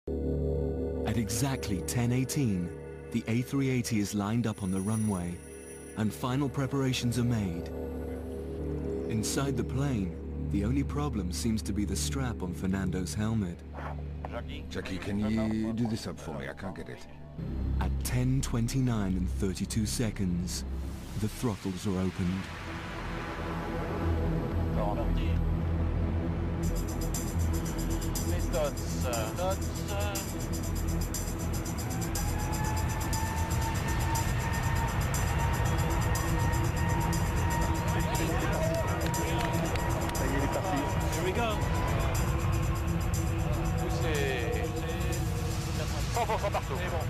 At exactly 10:18, the A380 is lined up on the runway, and final preparations are made. Inside the plane, the only problem seems to be the strap on Fernando's helmet. Jackie, can you do this up for me? I can't get it. At 10:29 and 32 seconds, the throttles are opened. Here we go. 100% partout. C'est bon.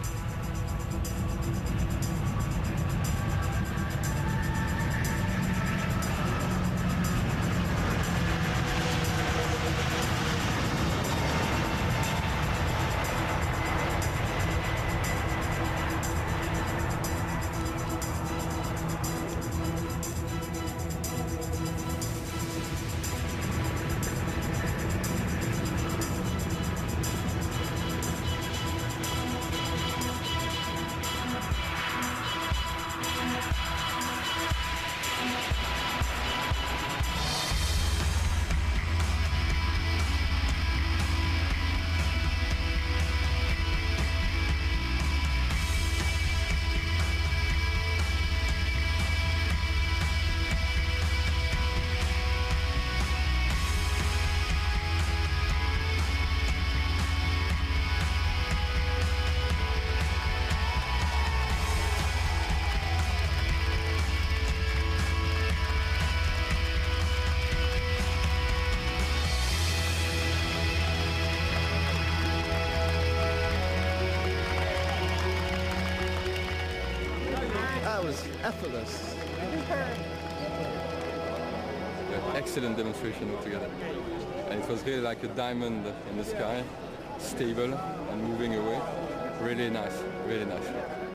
That was effortless. Excellent demonstration altogether. And it was really like a diamond in the sky, stable and moving away. Really nice, really nice.